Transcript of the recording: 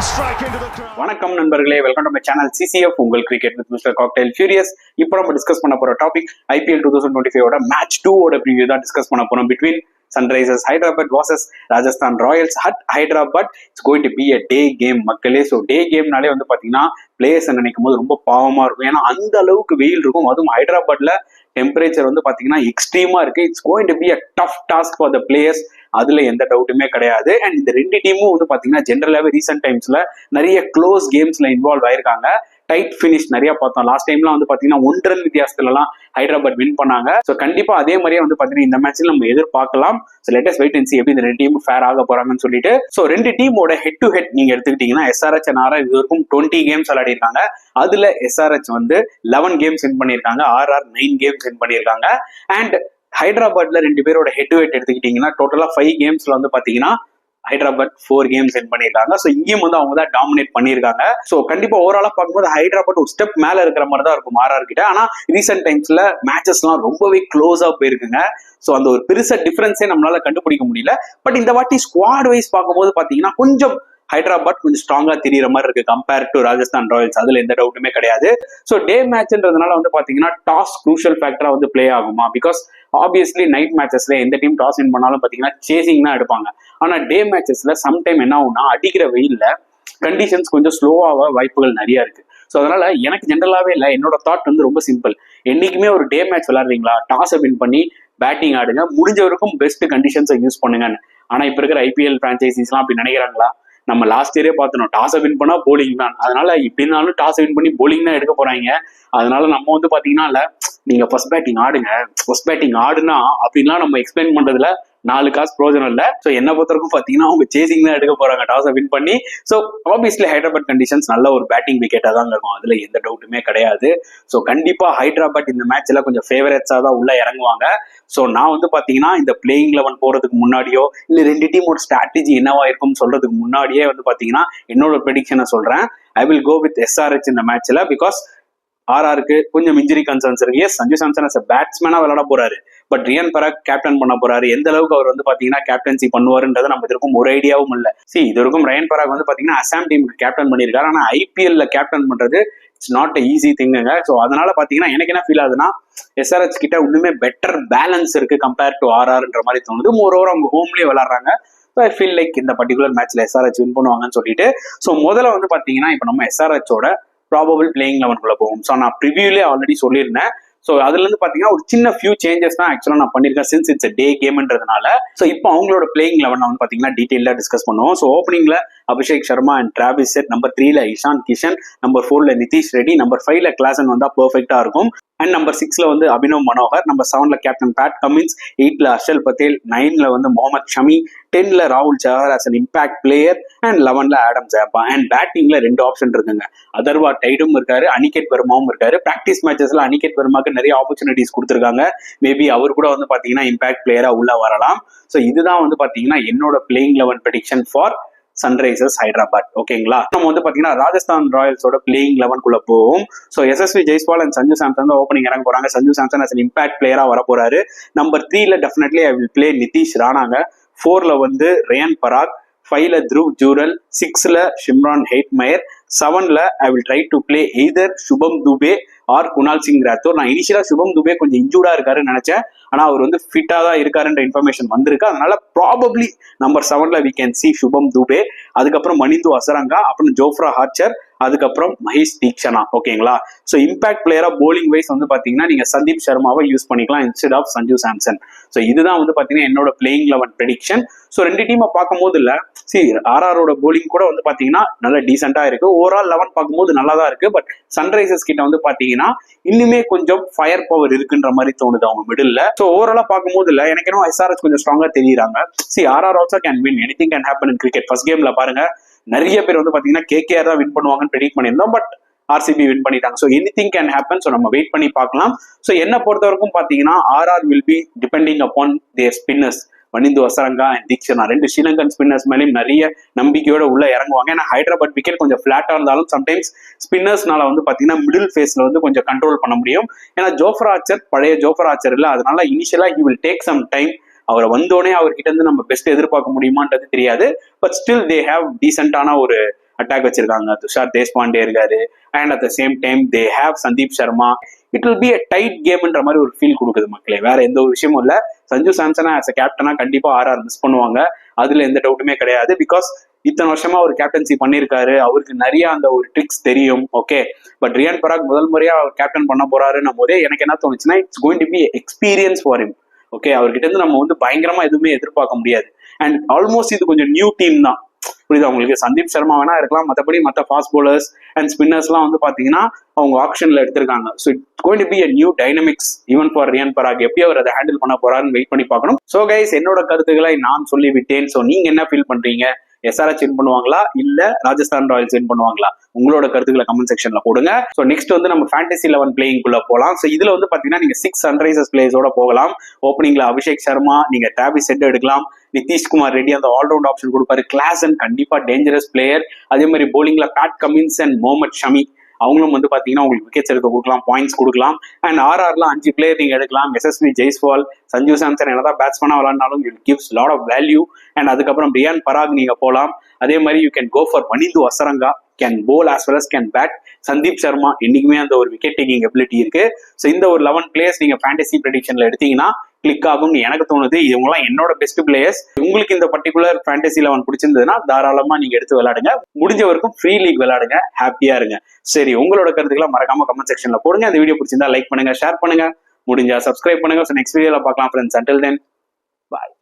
வணக்கம் நண்பர்களே, welcome to my channel CCF உங்கள் cricket with mister cocktail furious. இப்போ நம்ம டிஸ்கஸ் பண்ண போற டாபிக் IPL 2025 மேட்ச் 2 ஓட ப்ரிவியூ தான் டிஸ்கஸ் பண்ண போறோம். Between Sunrisers Hyderabad vs Rajasthan Royals at Hyderabad. It's going to be a day game மக்களே. ஸோ டே கேம்னாலே வந்து பாத்தீங்கன்னா பிளேயர்ஸ் நினைக்கும் போது ரொம்ப பாவமா இருக்கும். ஏன்னா அந்த அளவுக்கு வெயில் இருக்கும். அதுவும் ஹைதராபாத்ல டெம்பரேச்சர் வந்து பாத்தீங்கன்னா எக்ஸ்ட்ரீமா இருக்கு. It's going to be a tough task for the players. அதுல எந்த டவுட்டுமே கிடையாது. அண்ட் இந்த ரெண்டு டீமும் வந்து பாத்தீங்கன்னா ஜென்ரலாவே ரீசெண்ட் டைம்ஸ்ல நிறைய க்ளோஸ் கேம்ஸ்ல இன்வால்வ் ஆயிருக்காங்க. டைட் ஃபினிஷ் நிறைய பார்த்தோம். லாஸ்ட் டைம்லாம் வந்து பாத்தீங்கன்னா 1 ரன் வித்தியாசத்துல எல்லாம் ஹைதராபாத் வின் பண்ணாங்க. ஸோ கண்டிப்பா அதே மாதிரியே வந்து பாத்தீங்கன்னா இந்த மேட்ச்ல நம்ம எதிர்பார்க்கலாம். ஸோ லெட்டஸ் வெயிட் அண்ட் சீ எப்படி இந்த ரெண்டு டீம் ஃபேர் ஆக போறாங்கன்னு சொல்லிட்டு. ஸோ ரெண்டு டீமோட ஹெட் டு ஹெட் நீங்க எடுத்துக்கிட்டீங்கன்னா SRH and RR இது வரைக்கும் 20 கேம்ஸ் விளையாடி இருக்காங்க. அதுல SRH வந்து 11 கேம்ஸ் வின் பண்ணியிருக்காங்க, RR 9 கேம்ஸ் வின் பண்ணியிருக்காங்க. அண்ட் ஹைதராபாத்ல ரெண்டு பேரோட ஹெட் டு ஹெட் எடுத்துக்கிட்டீங்கன்னா டோட்டலா 5 கேம்ஸ்ல வந்து பாத்தீங்கன்னா ஹைதராபாத் 4 கேம்ஸ் வின் பண்ணியிருக்காங்க. ஸோ இங்கேயும் வந்து அவங்க தான் டாமினேட் பண்ணியிருக்காங்க. ஸோ கண்டிப்பா ஓவராலா பார்க்கும்போது ஹைதராபாத் ஒரு ஸ்டெப் மேல இருக்கிற மாதிரி தான் இருக்கும் RR கிட்ட. ஆனா ரீசெண்ட் டைம்ஸ்ல மேட்சஸ்லாம் ரொம்பவே க்ளோஸா போயிருக்குங்க. ஸோ அந்த ஒரு பெருசா டிஃபரன்ஸே நம்மளால கண்டுபிடிக்க முடியல. பட் இந்த வாட்டி ஸ்குவாட் வைஸ் பார்க்கும்போது பாத்தீங்கன்னா கொஞ்சம் ஹைதராபாத் கொஞ்சம் ஸ்ட்ராங்கா தெரியற மாதிரி இருக்கு கம்பேர் டு ராஜஸ்தான் ராயல்ஸ். அதுல எந்த டவுட்டுமே கிடையாது. ஸோ டே மேட்ச்ன்றதுனால வந்து பாத்தீங்கன்னா டாஸ் குரூஷியல் ஃபேக்டரா வந்து பிளே ஆகுமா? பிகாஸ் ஆப்வியஸ்லி நைட் மேட்சஸ்ல எந்த டீம் டாஸ் வின் பண்ணாலும் பாத்தீங்கன்னா சேசிங் தான் எடுப்பாங்க. ஆனா டே மேட்சஸ்ல சம்டைம் என்ன ஆகும்னா அடிக்கிற வெயில்ல கண்டிஷன்ஸ் கொஞ்சம் ஸ்லோவாக வாய்ப்புகள் நிறைய இருக்கு. ஸோ அதனால எனக்கு ஜென்ரலாவே இல்லை, என்னோட தாட் வந்து ரொம்ப சிம்பிள். என்னைக்குமே ஒரு டே மேட்ச் விளையாடுறீங்களா, டாஸை வின் பண்ணி பேட்டிங் ஆடுங்க, முடிஞ்ச வரைக்கும் பெஸ்ட் கண்டிஷன்ஸை யூஸ் பண்ணுங்கன்னு. ஆனா இப்ப இருக்கிற IPL பிரான்ச்சைசிஸ்லாம் அப்படி நினைக்கிறாங்களா? நம்ம லாஸ்ட் இயரே பார்த்தோம், டாஸை வின் பண்ணா போலிங் தான். அதனால இப்படி இருந்தாலும் டாஸ் வின் பண்ணி போலிங் தான் எடுக்க போறாங்க. அதனால நம்ம வந்து பாத்தீங்கன்னா இல்ல, நீங்க ஃபர்ஸ்ட் பேட்டிங் ஆடுங்க, ஃபர்ஸ்ட் பேட்டிங் ஆடுனா அப்படின்லாம் நம்ம எக்ஸ்பிளைன் பண்றதுல 4 காசு பிரோஜனம் இல்லை. ஸோ என்ன பொறுத்தவரைக்கும் பாத்தீங்கன்னா அவங்க சேசிங் தான் எடுக்க போறாங்க டாஸை வின் பண்ணி. ஸோ ஆப்வியஸ்லி ஹைதராபாத் கண்டிஷன்ஸ் நல்ல ஒரு பேட்டிங் விக்கெட்டா தான் இருக்கும், அதுல எந்த டவுட்டுமே கிடையாது. ஸோ கண்டிப்பா ஹைதராபாத் இந்த மேட்ச்ல கொஞ்சம் ஃபேவரட்ஸா தான் உள்ள இறங்குவாங்க. ஸோ நான் வந்து பாத்தீங்கன்னா இந்த பிளேயிங் 11 போறதுக்கு முன்னாடியோ இல்ல ரெண்டு டீமோட ஸ்ட்ராட்டஜி என்னவா இருக்கும்னு சொல்றதுக்கு முன்னாடியே வந்து பாத்தீங்கன்னா என்னோட ப்ரெடிக்ஷனை சொல்றேன். I will go with SRH இந்த மேட்ச்ல. பிகாஸ் RRக்கு கொஞ்சம் இன்ஜுரி கன்சர்ன்ஸ் இருக்கு. எஸ், சஞ்சு சாம்சன் அஸ் பேட்ஸ்மேனா விளையாட போறாரு. பட் ரியான் பராக் கேப்டன் பண்ண போறாரு. எந்த அளவுக்கு அவர் வந்து பாத்தீங்கன்னா கேப்டன்சி பண்ணுவாருன்றது நம்ம இருக்கும் ஒரு ஐடியாவும் இல்ல. இது வரைக்கும் ரியான் பராக் வந்து பாத்தீங்கன்னா அசாம் டீமுக்கு கேப்டன் பண்ணியிருக்காரு. ஆனா IPLல கேப்டன் பண்றது இட்ஸ் நாட் ஈஸி திங்குங்க. ஸோ அதனால பாத்தீங்கன்னா எனக்கு என்ன ஃபீல் ஆகுதுன்னா SRH கிட்ட இன்னுமே பெட்டர் பேலன்ஸ் இருக்கு கம்பேர் டு RRன்ற மாதிரி தோணுது. மோரோவர் அவங்க ஹோம்லயே விளையாடுறாங்க. ஸோ ஐ ஃபீல் லைக் இந்த பர்டிகுலர் மேட்ச்ல SRH வின் பண்ணுவாங்கன்னு சொல்லிட்டு. ஸோ முதல்ல வந்து பாத்தீங்கன்னா இப்போ நம்ம SRHோட ப்ராபபிள் பிளேயிங் 11 போகும். ஸோ நான் ப்ரிவியூலே ஆல்ரெடி சொல்லியிருந்தேன். ஸோ அதுல இருந்து பாத்தீங்கன்னா ஒரு சின்ன ஃபியூ சேஞ்சஸ் தான் ஆக்சுவலா நான் பண்ணிருக்கேன் சின்ஸ் இட்ஸ் டே கேம்ன்றதுனால. ஸோ இப்போ அவங்களோட பிளேயிங் 11 வந்து பாத்தீங்கன்னா டீடைலா டிஸ்கஸ் பண்ணுவோம். ஸோ ஓப்பனிங்ல Abhishek Sharma and Travis Head, number 3ல இஷான் கிஷன், நம்பர் 4ல நிதிஷ் ரெட்டி, நம்பர் 5ல கிளாசன் வந்தா பெர்ஃபெக்டா இருக்கும். அண்ட் நம்பர் 6ல வந்து அபினவ் மனோகர், நம்பர் 7ல கேப்டன் பேட் கமின்ஸ், 8ல ஹர்ஷல் பட்டேல், 9ல வந்து முகமது ஷமி, 10ல ராகுல் Chahar as an impact player and 11ல ஆடம் ஜாப்பா. அண்ட் பேட்டிங்ல 2 ஆப்ஷன் இருக்குங்க. அதர்வா டைடும் இருக்காரு, அனிகேட் வர்மாவும் இருக்காரு. பிராக்டிஸ் மேட்சஸ்ல அனிகேட் வர்மாக்கு நிறைய ஆப்பர்ச்சுனிட்டிஸ் கொடுத்துருக்காங்க. மேபி அவர் கூட வந்து பாத்தீங்கன்னா இம்பாக்ட் பிளேயரா உள்ள வரலாம். ஸோ இதுதான் வந்து பாத்தீங்கன்னா என்னோட playing 11 prediction for Sunrisers Hyderabad. ஓகேங்களா? நம்ம வந்து பாத்தீங்கன்னா ராஜஸ்தான் ராயல்ஸோட பிளேயிங் 11 குள்ள போவோம். So SSV Jaiswal and Sanju Samson தான் ஓப்பனிங் இறங்க போறாங்க. Sanju Samson as an impact பிளேயரா வர போறாரு. நம்பர் 3ல definitely I will play Nitish ராணாங்க. 4ல வந்து ரியான் பராக், 5ல த்ருவ் ஜூரல், 6ல ஷிம்ரான் ஹெய்ட்மயர், 7ல I will try to play either Shubham Dubey or Kunal Singh Rathore. நான் இனிஷியலா சுபம் துபே கொஞ்சம் இன்ஜூர்டா இருக்காருன்னு நினைச்சேன். ஆனா அவர் வந்து ஃபிட்டா தான் இருக்காருன்ற இன்ஃபர்மேஷன் வந்திருக்கு. அதனால ப்ராபப்ளி நம்பர் 7ல we can see Shubham Dubey, அதுக்கப்புறம் மணிந்து அசரங்கா, அப்புறம் ஜோஃப்ரா ஹார்ச்சர், அதுக்கப்புறம் மஹேஷ் தீக்ஷனா. ஓகேங்களா? ஸோ இம்பாக்ட் பிளேயரா போலிங் வைஸ் வந்து பாத்தீங்கன்னா நீங்க சந்தீப் சர்மாவை யூஸ் பண்ணிக்கலாம் instead of Sanju Samson. So இதுதான் வந்து பாத்தீங்கன்னா என்னோட பிளேயிங் 11 ப்ரெடிக்ஷன். ஸோ ரெண்டு டீமை பார்க்கும்போது இல்ல, RRோட போலிங் கூட வந்து பாத்தீங்கன்னா நல்ல டீசென்டா இருக்கு. ஓவரால் 11 பார்க்கும்போது நல்லா தான் இருக்கு. பட் சன்ரைசர்ஸ் கிட்ட வந்து பாத்தீங்கன்னா இன்னுமே கொஞ்சம் ஃபயர் பவர் இருக்குன்ற மாதிரி தோணுது அவங்க மிடில்ல. ஸோ ஓவராலா பார்க்கும்போது இல்ல, எனக்கு என்ன SRH கொஞ்சம் ஸ்ட்ராங்கா தெரியுறாங்க. RR also can win, anything can happen in cricket. First கேம்ல பாருங்க நிறைய பேர் வந்து பாத்தீங்கன்னா KKR தான் வின் பண்ணுவாங்கன்னு ப்ரெடிக்ட் பண்ணியிருந்தோம். பட் RCB வின் பண்ணிட்டாங்க. So anything can happen. So நம்ம வெயிட் பண்ணி பார்க்கலாம். ஸோ என்ன பொறுத்த வரைக்கும் பாத்தீங்கன்னா RR will be depending upon their spinners Wanindu Hasaranga and Theekshana. 2 Sri Lankan spinners மேலேயும் நிறைய நம்பிக்கையோட உள்ள இறங்குவாங்க. ஏன்னா ஹைதராபாத் விக்கெட் கொஞ்சம் பிளாட்டா இருந்தாலும் சம்டைம்ஸ் ஸ்பின்னர்ஸ்னால வந்து பாத்தீங்கன்னா மிடில் ஃபேஸ்ல வந்து கொஞ்சம் கண்ட்ரோல் பண்ண முடியும். ஏன்னா ஜோஃப்ரா ஆர்ச்சர் பழைய ஜோஃப்ரா ஆர்ச்சர் இல்ல, அதனால இனிஷியலா he will take some time. அவரை வந்தோடனே அவர்கிட்ட இருந்து நம்ம பெஸ்ட் எதிர்பார்க்க முடியுமான்றது தெரியாது. பட் ஸ்டில் தே ஹேவ் டீசென்டான ஒரு அட்டாக் வச்சிருக்காங்க. துஷார் தேஷ்பாண்டே இருக்காரு. And at the same time they have Sandeep Sharma. It will be a tight கேம்ன்ற மாதிரி ஒரு ஃபீல் கொடுக்குது மக்களே. வேற எந்த ஒரு விஷயமும் இல்ல. சஞ்சு சாம்சனா ஆஸ் அ கேப்டனா கண்டிப்பா ஆர்ஆர் மிஸ் பண்ணுவாங்க, அதுல எந்த டவுட்டுமே கிடையாது. பிகாஸ் இத்தனை வருஷமா ஒரு கேப்டன்சி பண்ணியிருக்காரு, அவருக்கு நிறைய அந்த ஒரு ட்ரிக்ஸ் தெரியும். ஓகே, பட் ரியான் பராக் முதல் முறையா அவர் கேப்டன் பண்ண போறாருன்னும் போதே எனக்கு என்ன தோணுச்சுன்னா, it's going to B experience for him. Okay, அவர்கிட்ட இருந்து நம்ம வந்து பயங்கரமா எதுவுமே எதிர்பார்க்க முடியாது. அண்ட் ஆல்மோஸ்ட் இது கொஞ்சம் நியூ டீம் தான், புரியுது உங்களுக்கு. சந்தீப் சர்மா வேணா இருக்கலாம், மற்றபடி மற்ற ஃபாஸ்ட் போலர்ஸ் அண்ட் ஸ்பின்னர்ஸ்லாம் வந்து பாத்தீங்கன்னா அவங்க ஆப்ஷன்ல எடுத்திருக்காங்க. So it's going to be a new dynamics even for Riyan Parag. எப்படி அவர் அதை ஹேண்டில் பண்ண போறாருன்னு வெயிட் பண்ணி பார்க்கணும். ஸோ கைஸ், என்னோட கருத்துக்களை நான் சொல்லிவிட்டேன். ஸோ நீங்க என்ன ஃபீல் பண்றீங்க? எஸ்ஆர்எச் வின் பண்ணுவாங்களா இல்ல ராஜஸ்தான் ராயல்ஸ் வின் பண்ணுவாங்களா? உங்களோட கருத்துக்களை கமெண்ட் செக்ஷன்ல போடுங்க. ஸோ நெக்ஸ்ட் வந்து நம்ம ஃபேண்டசி 11 பிளேயிங் குள்ள போகலாம். ஸோ இதுல வந்து பாத்தீங்கன்னா நீங்க 6 சன்ரைசர்ஸ் பிளேயர்ஸோட போகலாம். ஓப்பனிங்ல அபிஷேக் சர்மா, நீங்க டிராவிஸ் ஹெட் எடுக்கலாம். நிதிஷ்குமார் ரெட்டி அந்த ஆல்ரவுண்ட் ஆப்ஷன் கொடுப்பாரு. கிளாசன் கண்டிப்பா டேஞ்சரஸ் பிளேயர். அதே மாதிரி போலிங்ல Pat Cummins and Mohammed Shami, அவங்களும் வந்து பாத்தீங்கன்னா உங்களுக்கு விக்கெட்ஸ் எடுக்க கொடுக்கலாம், பாயிண்ட்ஸ் கொடுக்கலாம். அண்ட் ஆர்ஆர்ல 5 பிளேயர் நீங்க எடுக்கலாம். எஸ்எஸ்வி ஜெய்ஸ்வால், சஞ்சு சாம்சன் என்னதான் பேட்ஸ்மேனா விளையாடினாலும் it gives lot of value. And அதுக்கப்புறம் ரியான் பராக் நீங்க போலாம். அதே மாதிரி you can go for Wanindu Hasaranga, can bowl as well as can bat. Sandeep Sharma என்னைக்குமே அந்த ஒரு விக்கெட் டேக்கிங் எபிலிட்டி இருக்கு. ஸோ இந்த ஒரு 11 பிளேயர்ஸ் நீங்க ஃபேண்டசி ப்ரெடிக்ஷன்ல எடுத்தீங்கன்னா கிளிக் ஆகும்னு எனக்கு தோணுது. இவங்கலாம் என்னோட பெஸ்ட் பிளேயர்ஸ். உங்களுக்கு இந்த பர்டிகுலர் ஃபேண்டசி 11 பிடிச்சிருந்ததுன்னா தாராளமா நீங்க எடுத்து விளையாடுங்க. முடிஞ்ச வரைக்கும் ஃப்ரீ லீக் விளையாடுங்க, ஹாப்பியா இருங்க. சரி, உங்களோட கருத்துக்களை மறக்காம கமெண்ட் செக்ஷன்ல போடுங்க. இந்த வீடியோ பிடிச்சிருந்தா லைக் பண்ணுங்க, ஷேர் பண்ணுங்க, முடிஞ்சா சப்ஸ்கிரைப் பண்ணுங்க. ஸோ நெக்ஸ்ட் வீடியோல பார்க்கலாம் ஃப்ரெண்ட்ஸ். அன்டில் தென், பாய்.